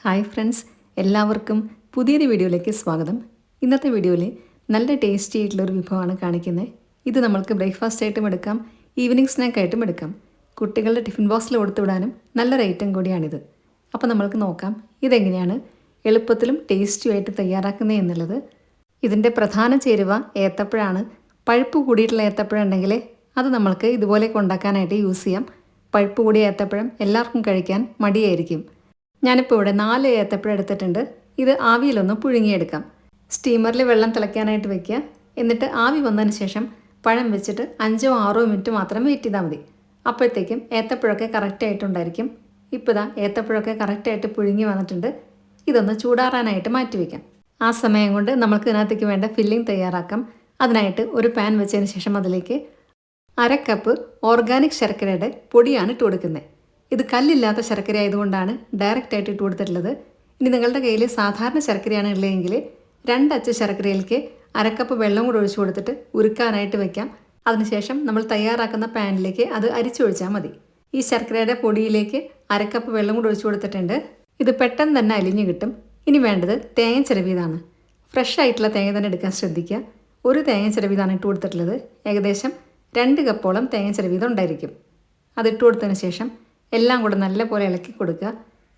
Hi friends, എല്ലാവർക്കും പുതിയൊരു വീഡിയോയിലേക്ക് സ്വാഗതം. ഇന്നത്തെ വീഡിയോയിൽ നല്ല ടേസ്റ്റി ആയിട്ടുള്ളൊരു വിഭവമാണ് കാണിക്കുന്നത്. ഇത് നമ്മൾക്ക് ബ്രേക്ക്ഫാസ്റ്റ് ആയിട്ടും എടുക്കാം, ഈവനിങ് സ്നാക്ക് ആയിട്ടും എടുക്കാം. കുട്ടികളുടെ ടിഫിൻ ബോക്സിൽ കൊടുത്തുവിടാനും നല്ലൊരു ഐറ്റം കൂടിയാണിത്. അപ്പോൾ നമ്മൾക്ക് നോക്കാം ഇതെങ്ങനെയാണ് എളുപ്പത്തിലും ടേസ്റ്റിയുമായിട്ട് തയ്യാറാക്കുന്നത് എന്നുള്ളത്. ഇതിൻ്റെ പ്രധാന ചേരുവ ഏത്തപ്പഴമാണ്. പഴുപ്പ് കൂടിയിട്ടുള്ള ഏത്തപ്പഴം ഉണ്ടെങ്കിൽ അത് നമ്മൾക്ക് ഇതുപോലെയൊക്കെ ഉണ്ടാക്കാനായിട്ട് യൂസ് ചെയ്യാം. പഴുപ്പ് കൂടിയ ഏത്തപ്പഴം എല്ലാവർക്കും കഴിക്കാൻ മടിയായിരിക്കും. ഞാനിപ്പോൾ ഇവിടെ 4 ഏത്തപ്പഴം എടുത്തിട്ടുണ്ട്. ഇത് ആവിയിലൊന്ന് പുഴുങ്ങിയെടുക്കാം. സ്റ്റീമറിൽ വെള്ളം തിളയ്ക്കാനായിട്ട് വയ്ക്കുക. എന്നിട്ട് ആവി വന്നതിന് ശേഷം പഴം വെച്ചിട്ട് 5-6 മിനിറ്റ് മാത്രം വെയിറ്റ് ചെയ്താൽ മതി. അപ്പോഴത്തേക്കും ഏത്തപ്പഴമൊക്കെ കറക്റ്റായിട്ടുണ്ടായിരിക്കും. ഇപ്പോൾ ഇതാ ഏത്തപ്പഴമൊക്കെ കറക്റ്റായിട്ട് പുഴുങ്ങി വന്നിട്ടുണ്ട്. ഇതൊന്ന് ചൂടാറാനായിട്ട് മാറ്റി വയ്ക്കാം. ആ സമയം കൊണ്ട് നമുക്ക് ഇതിനകത്തേക്ക് വേണ്ട ഫില്ലിംഗ് തയ്യാറാക്കാം. അതിനായിട്ട് ഒരു പാൻ വെച്ചതിന് ശേഷം അതിലേക്ക് 1/2 കപ്പ് ഓർഗാനിക് ശർക്കരയുടെ പൊടിയാണ് ഇട്ട് കൊടുക്കുന്നത്. ഇത് കല്ലില്ലാത്ത ശർക്കര ആയതുകൊണ്ടാണ് ഡയറക്റ്റായിട്ട് ഇട്ട് കൊടുത്തിട്ടുള്ളത്. ഇനി നിങ്ങളുടെ കയ്യിൽ സാധാരണ ശർക്കരയാണ് ഉള്ളതെങ്കിൽ 2 അച്ച് ശർക്കരയിലേക്ക് 1/2 കപ്പ് വെള്ളം കൂടെ ഒഴിച്ചു കൊടുത്തിട്ട് ഉരുക്കാനായിട്ട് വയ്ക്കാം. അതിനുശേഷം നമ്മൾ തയ്യാറാക്കുന്ന പാനിലേക്ക് അത് അരിച്ചൊഴിച്ചാൽ മതി. ഈ ശർക്കരയുടെ പൊടിയിലേക്ക് 1/2 കപ്പ് വെള്ളം കൂടെ ഒഴിച്ചു കൊടുത്തിട്ടുണ്ട്. ഇത് പെട്ടെന്ന് തന്നെ അലിഞ്ഞു കിട്ടും. ഇനി വേണ്ടത് തേങ്ങ ചിരവിയതാണ്. ഫ്രഷ് ആയിട്ടുള്ള തേങ്ങ തന്നെ എടുക്കാൻ ശ്രദ്ധിക്കുക. ഒരു തേങ്ങ ചിരവിയതാണ് ഇട്ട് കൊടുത്തിട്ടുള്ളത്. ഏകദേശം 2 കപ്പോളം തേങ്ങ ചിരവിയത് ഉണ്ടായിരിക്കും. അതിട്ട് കൊടുത്തതിന് ശേഷം എല്ലാം കൂടെ നല്ലപോലെ ഇളക്കി കൊടുക്കുക.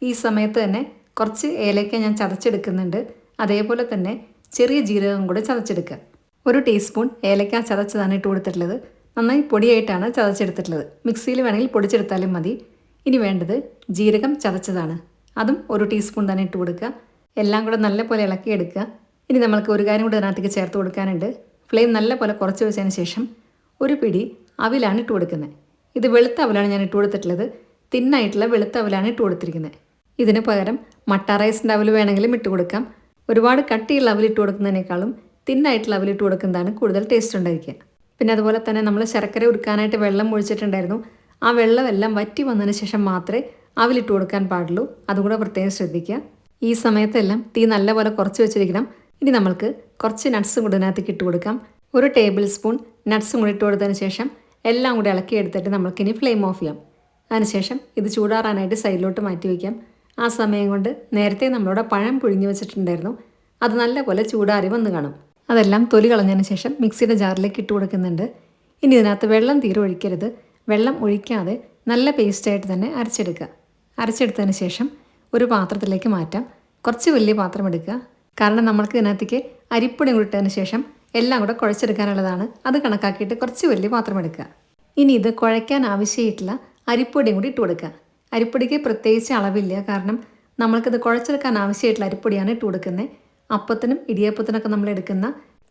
ഈ സമയത്ത് തന്നെ കുറച്ച് ഏലക്ക ഞാൻ ചതച്ചെടുക്കുന്നുണ്ട്. അതേപോലെ തന്നെ ചെറിയ ജീരകം കൂടെ ചതച്ചെടുക്കുക. 1 ടീസ്പൂൺ ഏലക്ക ചതച്ചതാണ് ഇട്ട് കൊടുത്തിട്ടുള്ളത്. നന്നായി പൊടിയായിട്ടാണ് ചതച്ചെടുത്തിട്ടുള്ളത്. മിക്സിയിൽ വേണമെങ്കിൽ പൊടിച്ചെടുത്താലും മതി. ഇനി വേണ്ടത് ജീരകം ചതച്ചതാണ്. അതും 1 ടീസ്പൂൺ തന്നെ ഇട്ട് കൊടുക്കുക. എല്ലാം കൂടെ നല്ലപോലെ ഇളക്കിയെടുക്കുക. ഇനി നമുക്ക് ഒരു കാര്യം കൂടെ അതിനകത്തേക്ക് ചേർത്ത് കൊടുക്കാനുണ്ട്. ഫ്ലെയിം നല്ലപോലെ കുറച്ച് വെച്ചതിന് ശേഷം 1 പിടി അവിലാണ് ഇട്ട് കൊടുക്കുന്നത്. ഇത് വെളുത്ത അവിലാണ് ഞാൻ ഇട്ട് കൊടുത്തിട്ടുള്ളത്. തിന്നായിട്ടുള്ള വെളുത്ത അവലാണ് ഇട്ട് കൊടുത്തിരിക്കുന്നത്. ഇതിന് പകരം മട്ട റൈസിൻ്റെ അവൽ വേണമെങ്കിലും ഇട്ട് കൊടുക്കാം. ഒരുപാട് കട്ടിയുള്ള അവലിട്ട് കൊടുക്കുന്നതിനേക്കാളും തിന്നായിട്ടുള്ള അവലിട്ട് കൊടുക്കുന്നതാണ് കൂടുതൽ ടേസ്റ്റ് ഉണ്ടായിരിക്കുക. പിന്നെ അതുപോലെ തന്നെ നമ്മൾ ശർക്കര ഉരുക്കാനായിട്ട് വെള്ളം ഒഴിച്ചിട്ടുണ്ടായിരുന്നു. ആ വെള്ളമെല്ലാം വറ്റി വന്നതിന് ശേഷം മാത്രമേ അവലിട്ട് കൊടുക്കാൻ പാടുള്ളൂ. അതുകൂടെ പ്രത്യേകം ശ്രദ്ധിക്കുക. ഈ സമയത്തെല്ലാം തീ നല്ലപോലെ കുറച്ച് വെച്ചിരിക്കണം. ഇനി നമ്മൾക്ക് കുറച്ച് നട്ട്സും കൂടി ഇതിനകത്തേക്ക് ഇട്ട് കൊടുക്കാം. 1 ടേബിൾ സ്പൂൺ നട്ട്സും കൂടി ഇട്ട് കൊടുത്തതിന് ശേഷം എല്ലാം കൂടി ഇളക്കിയെടുത്തിട്ട് നമ്മൾക്കിനി ഫ്ലെയിം ഓഫ് ചെയ്യാം. അതിനുശേഷം ഇത് ചൂടാറാനായിട്ട് സൈഡിലോട്ട് മാറ്റി വയ്ക്കാം. ആ സമയം കൊണ്ട് നേരത്തെ നമ്മളിവിടെ പഴം പുഴുങ്ങി വെച്ചിട്ടുണ്ടായിരുന്നു. അത് നല്ലപോലെ ചൂടാറി വന്ന് കാണും. അതെല്ലാം തൊലി കളഞ്ഞതിന് ശേഷം മിക്സിയുടെ ജാറിലേക്ക് ഇട്ട് കൊടുക്കുന്നുണ്ട്. ഇനി ഇതിനകത്ത് വെള്ളം തീരെ ഒഴിക്കരുത്. വെള്ളം ഒഴിക്കാതെ നല്ല പേസ്റ്റായിട്ട് തന്നെ അരച്ചെടുക്കുക. അരച്ചെടുത്തതിന് ശേഷം ഒരു പാത്രത്തിലേക്ക് മാറ്റാം. കുറച്ച് വലിയ പാത്രം എടുക്കുക. കാരണം നമ്മൾക്ക് ഇതിനകത്തേക്ക് അരിപ്പൊടി ഇട്ടതിന് ശേഷം എല്ലാം കൂടെ കുഴച്ചെടുക്കാനുള്ളതാണ്. അത് കണക്കാക്കിയിട്ട് കുറച്ച് വലിയ പാത്രം എടുക്കുക. ഇനി ഇത് കുഴയ്ക്കാൻ ആവശ്യമായിട്ടുള്ള അരിപ്പൊടിയും കൂടി ഇട്ട് കൊടുക്കുക. അരിപ്പൊടിക്ക് പ്രത്യേകിച്ച് അളവില്ല. കാരണം നമ്മൾക്കിത് കുഴച്ചെടുക്കാൻ ആവശ്യമായിട്ടുള്ള അരിപ്പൊടിയാണ് ഇട്ട് കൊടുക്കുന്നത്. അപ്പത്തിനും ഇടിയപ്പത്തിനൊക്കെ നമ്മൾ എടുക്കുന്ന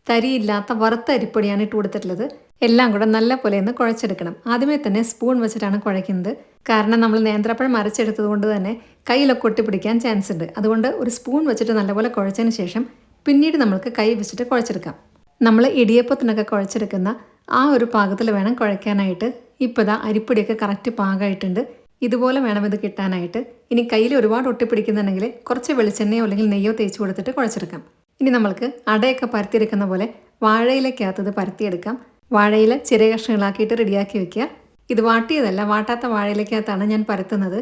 തരിയില്ലാത്ത വറുത്ത അരിപ്പൊടിയാണ് ഇട്ട് കൊടുത്തിട്ടുള്ളത്. എല്ലാം കൂടെ നല്ല പോലെ ഒന്ന് കുഴച്ചെടുക്കണം. ആദ്യമേ തന്നെ സ്പൂൺ വെച്ചിട്ടാണ് കുഴയ്ക്കുന്നത്. കാരണം നമ്മൾ നേന്ത്രപ്പഴം അരച്ചെടുത്തത് കൊണ്ട് തന്നെ കയ്യിലൊക്കെ ഒട്ടിപ്പിടിക്കാൻ ചാൻസ് ഉണ്ട്. അതുകൊണ്ട് ഒരു സ്പൂൺ വെച്ചിട്ട് നല്ലപോലെ കുഴച്ചതിന് ശേഷം പിന്നീട് നമ്മൾക്ക് കൈ വെച്ചിട്ട് കുഴച്ചെടുക്കാം. നമ്മൾ ഇടിയപ്പത്തിനൊക്കെ കുഴച്ചെടുക്കുന്ന ആ ഒരു പാകത്തിൽ വേണം കുഴയ്ക്കാനായിട്ട്. ഇപ്പോൾ ഇതാ അരിപ്പൊടിയൊക്കെ കറക്റ്റ് പാകമായിട്ടുണ്ട്. ഇതുപോലെ വേണം ഇത് കിട്ടാനായിട്ട്. ഇനി കയ്യിൽ ഒരുപാട് ഒട്ടിപ്പിടിക്കുന്നുണ്ടെങ്കിൽ കുറച്ച് വെളിച്ചെണ്ണയോ അല്ലെങ്കിൽ നെയ്യോ തേച്ച് കൊടുത്തിട്ട് കുഴച്ചെടുക്കാം. ഇനി നമ്മൾക്ക് അടയൊക്കെ പരത്തിയെടുക്കുന്ന പോലെ വാഴയിലക്കകത്ത് ഇത് പരത്തിയെടുക്കാം. വാഴയില ചെറിയ കഷ്ണങ്ങളാക്കിയിട്ട് റെഡിയാക്കി വെക്കുക. ഇത് വാട്ടിയതല്ല, വാട്ടാത്ത വാഴയിലക്കകത്താണ് ഞാൻ പരത്തുന്നത്.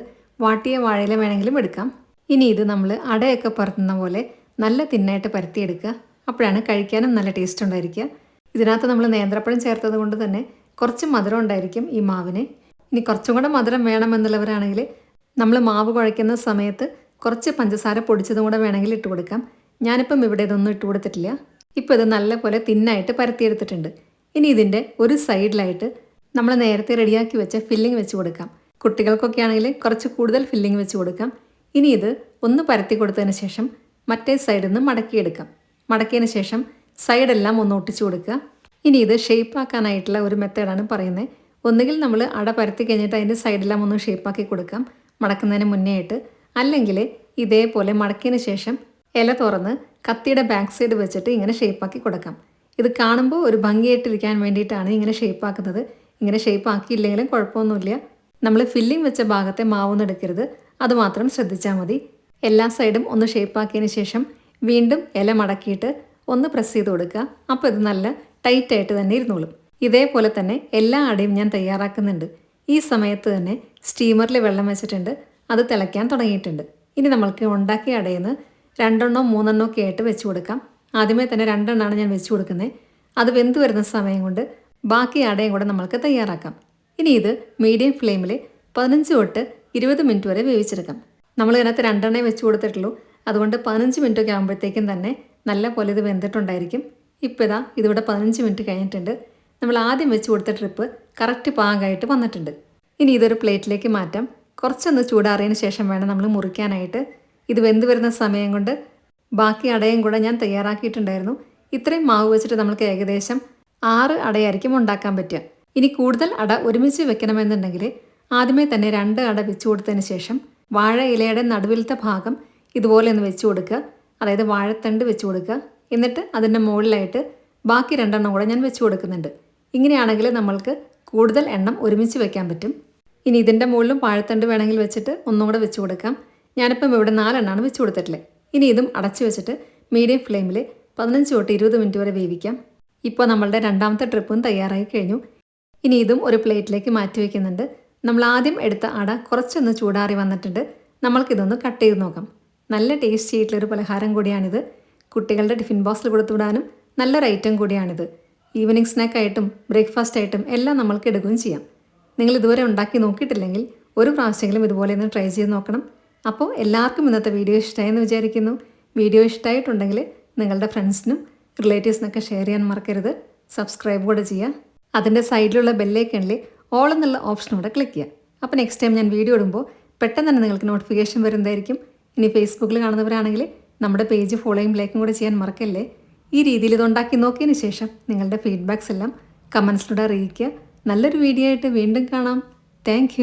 വാട്ടിയ വാഴയില വേണമെങ്കിലും എടുക്കാം. ഇനി ഇത് നമ്മൾ അടയൊക്കെ പരത്തുന്ന പോലെ നല്ല തിന്നായിട്ട് പരത്തിയെടുക്കുക. അപ്പോഴാണ് കഴിക്കാനും നല്ല ടേസ്റ്റ് ഉണ്ടായിരിക്കുക. ഇതിനകത്ത് നമ്മൾ നേന്ത്രപ്പഴം ചേർത്തത് കൊണ്ട് തന്നെ കുറച്ച് മധുരം ഉണ്ടായിരിക്കും ഈ മാവിന്. ഇനി കുറച്ചും കൂടെ മധുരം വേണമെന്നുള്ളവരാണെങ്കിൽ നമ്മൾ മാവ് കുഴയ്ക്കുന്ന സമയത്ത് കുറച്ച് പഞ്ചസാര പൊടിച്ചതും കൂടെ വേണമെങ്കിൽ ഇട്ട് കൊടുക്കാം. ഞാനിപ്പം ഇവിടെ ഇതൊന്നും ഇട്ട് കൊടുത്തിട്ടില്ല. ഇപ്പോൾ ഇത് നല്ലപോലെ തിന്നായിട്ട് പരത്തിയെടുത്തിട്ടുണ്ട്. ഇനി ഇതിൻ്റെ ഒരു സൈഡിലായിട്ട് നമ്മൾ നേരത്തെ റെഡിയാക്കി വെച്ച ഫില്ലിംഗ് വെച്ച് കൊടുക്കാം. കുട്ടികൾക്കൊക്കെ ആണെങ്കിൽ കുറച്ച് കൂടുതൽ ഫില്ലിംഗ് വെച്ച് കൊടുക്കാം. ഇനി ഇത് ഒന്ന് പരത്തി കൊടുത്തതിന് ശേഷം മറ്റേ സൈഡിൽ നിന്ന് മടക്കിയെടുക്കാം. മടക്കിയതിന് ശേഷം സൈഡെല്ലാം ഒന്ന് ഒട്ടിച്ചു കൊടുക്കുക. ഇനി ഇത് ഷേപ്പാക്കാനായിട്ടുള്ള ഒരു മെത്തേഡാണ് പറയുന്നത്. ഒന്നുകിൽ നമ്മൾ അട പരത്തി കഴിഞ്ഞിട്ട് അതിൻ്റെ സൈഡെല്ലാം ഒന്ന് ഷേപ്പാക്കി കൊടുക്കാം മടക്കുന്നതിന് മുന്നേ ആയിട്ട്. അല്ലെങ്കിൽ ഇതേപോലെ മടക്കിയതിന് ശേഷം ഇല തുറന്ന് കത്തിയുടെ ബാക്ക് സൈഡ് വെച്ചിട്ട് ഇങ്ങനെ ഷേപ്പാക്കി കൊടുക്കാം. ഇത് കാണുമ്പോൾ ഒരു ഭംഗിയായിട്ടിരിക്കാൻ വേണ്ടിയിട്ടാണ് ഇങ്ങനെ ഷേപ്പാക്കുന്നത്. ഇങ്ങനെ ഷേപ്പാക്കിയില്ലെങ്കിലും കുഴപ്പമൊന്നുമില്ല. നമ്മൾ ഫില്ലിംഗ് വെച്ച ഭാഗത്തെ മാവൊന്നും എടുക്കരുത്. അതുമാത്രം ശ്രദ്ധിച്ചാൽ മതി. എല്ലാ സൈഡും ഒന്ന് ഷേപ്പാക്കിയതിന് ശേഷം വീണ്ടും ഇല മടക്കിയിട്ട് ഒന്ന് പ്രസ് ചെയ്ത് കൊടുക്കുക. അപ്പോൾ ഇത് നല്ല ടൈറ്റായിട്ട് തന്നെ ഇരുന്നോളും. ഇതേപോലെ തന്നെ എല്ലാ അടയും ഞാൻ തയ്യാറാക്കുന്നുണ്ട്. ഈ സമയത്ത് തന്നെ സ്റ്റീമറിൽ വെള്ളം വെച്ചിട്ടുണ്ട്. അത് തിളയ്ക്കാൻ തുടങ്ങിയിട്ടുണ്ട്. ഇനി നമ്മൾക്ക് ഉണ്ടാക്കിയ അടയിൽ നിന്ന് 2 3 ഒക്കെ ആയിട്ട് വെച്ച് കൊടുക്കാം. ആദ്യമേ തന്നെ 2 ഞാൻ വെച്ച് കൊടുക്കുന്നത്. അത് വെന്ത് വരുന്ന സമയം കൊണ്ട് ബാക്കി അടയും കൂടെ നമ്മൾക്ക് തയ്യാറാക്കാം. ഇനി ഇത് മീഡിയം ഫ്ലെയിമിൽ 15 തൊട്ട് 20 മിനിറ്റ് വരെ വേവിച്ചെടുക്കാം. നമ്മൾ ഇതിനകത്ത് 2 വെച്ച് കൊടുത്തിട്ടുള്ളൂ. അതുകൊണ്ട് 15 മിനിറ്റൊക്കെ ആകുമ്പോഴത്തേക്കും തന്നെ നല്ല പോലെ ഇത് വെന്തിട്ടുണ്ടായിരിക്കും. ഇപ്പോൾ ഇതിവിടെ 15 മിനിറ്റ് കഴിഞ്ഞിട്ടുണ്ട്. നമ്മൾ ആദ്യം വെച്ച് കൊടുത്ത ട്രിപ്പ് കറക്റ്റ് പാകമായിട്ട് വന്നിട്ടുണ്ട്. ഇനി ഇതൊരു പ്ലേറ്റിലേക്ക് മാറ്റാം. കുറച്ചൊന്ന് ചൂടാറിയതിന് ശേഷം വേണം നമ്മൾ മുറിക്കാനായിട്ട്. ഇത് വെന്ത് വരുന്ന സമയം കൊണ്ട് ബാക്കി അടയും കൂടെ ഞാൻ തയ്യാറാക്കിയിട്ടുണ്ടായിരുന്നു. ഇത്രയും മാവ് വെച്ചിട്ട് നമുക്ക് ഏകദേശം 6 അടയായിരിക്കും ഉണ്ടാക്കാൻ പറ്റുക. ഇനി കൂടുതൽ അട ഒരുമിച്ച് വെക്കണമെന്നുണ്ടെങ്കിൽ ആദ്യമേ തന്നെ 2 അട വെച്ച് കൊടുത്തതിന് ശേഷം വാഴ ഇലയുടെ നടുവിലത്തെ ഭാഗം ഇതുപോലെ ഒന്ന് വെച്ച് കൊടുക്കുക. അതായത് വാഴത്തണ്ട് വെച്ച് കൊടുക്കുക. എന്നിട്ട് അതിൻ്റെ മുകളിലായിട്ട് ബാക്കി 2 കൂടെ ഞാൻ വെച്ച് കൊടുക്കുന്നുണ്ട്. ഇങ്ങനെയാണെങ്കിൽ നമ്മൾക്ക് കൂടുതൽ എണ്ണം ഒരുമിച്ച് വെക്കാൻ പറ്റും. ഇനി ഇതിൻ്റെ മുകളിലും വാഴത്തണ്ട് വേണമെങ്കിൽ വെച്ചിട്ട് ഒന്നും കൂടെ വെച്ച് കൊടുക്കാം. ഞാനിപ്പം ഇവിടെ 4 വെച്ച് കൊടുത്തിട്ടുള്ളത്. ഇനി ഇതും അടച്ച് വെച്ചിട്ട് മീഡിയം ഫ്ലെയിമിൽ 15 തൊട്ട് 20 മിനിറ്റ് വരെ വേവിക്കാം. ഇപ്പോൾ നമ്മളുടെ രണ്ടാമത്തെ ട്രിപ്പും തയ്യാറായി കഴിഞ്ഞു. ഇനി ഇതും ഒരു പ്ലേറ്റിലേക്ക് മാറ്റി വയ്ക്കുന്നുണ്ട്. നമ്മൾ ആദ്യം എടുത്ത അട കുറച്ചൊന്ന് ചൂടാറി വന്നിട്ടുണ്ട്. നമ്മൾക്കിതൊന്ന് കട്ട് ചെയ്ത് നോക്കാം. നല്ല ടേസ്റ്റി ആയിട്ടുള്ളൊരു പലഹാരം കൂടിയാണിത്. കുട്ടികളുടെ ടിഫിൻ ബോക്സിൽ കൊടുത്തുവിടാനും നല്ലൊരു ഐറ്റം കൂടിയാണിത്. ഈവനിങ് സ്നാക്കായിട്ടും ബ്രേക്ക്ഫാസ്റ്റ് ആയിട്ടും എല്ലാം നമ്മൾക്ക് എടുക്കുകയും ചെയ്യാം. നിങ്ങൾ ഇതുവരെ ഉണ്ടാക്കി നോക്കിയിട്ടില്ലെങ്കിൽ ഒരു പ്രാവശ്യമെങ്കിലും ഇതുപോലെ ഒന്ന് ട്രൈ ചെയ്ത് നോക്കണം. അപ്പോൾ എല്ലാവർക്കും ഇന്നത്തെ വീഡിയോ ഇഷ്ടമായെന്ന് വിചാരിക്കുന്നു. വീഡിയോ ഇഷ്ടമായിട്ടുണ്ടെങ്കിൽ നിങ്ങളുടെ ഫ്രണ്ട്സിനും റിലേറ്റീവ്സിനൊക്കെ ഷെയർ ചെയ്യാൻ മറക്കരുത്. സബ്സ്ക്രൈബ് കൂടെ ചെയ്യുക. അതിൻ്റെ സൈഡിലുള്ള ബെല്ലൈക്കണിൽ ഓൾ എന്നുള്ള ഓപ്ഷനോടെ ക്ലിക്ക് ചെയ്യുക. അപ്പോൾ നെക്സ്റ്റ് ടൈം ഞാൻ വീഡിയോ ഇടുമ്പോൾ പെട്ടെന്ന് തന്നെ നിങ്ങൾക്ക് നോട്ടിഫിക്കേഷൻ വരുന്നതായിരിക്കും. ഇനി ഫേസ്ബുക്കിൽ കാണുന്നവരാണെങ്കിൽ നമ്മുടെ പേജ് ഫോളോയും ലൈക്കും കൂടെ ചെയ്യാൻ മറക്കല്ലേ. ഈ രീതിയിൽ ഇതുണ്ടാക്കി നോക്കിയതിന് ശേഷം നിങ്ങളുടെ ഫീഡ്ബാക്സ് എല്ലാം കമൻസിലൂടെ അറിയിക്കുക. നല്ലൊരു വീഡിയോ ആയിട്ട് വീണ്ടും കാണാം. താങ്ക്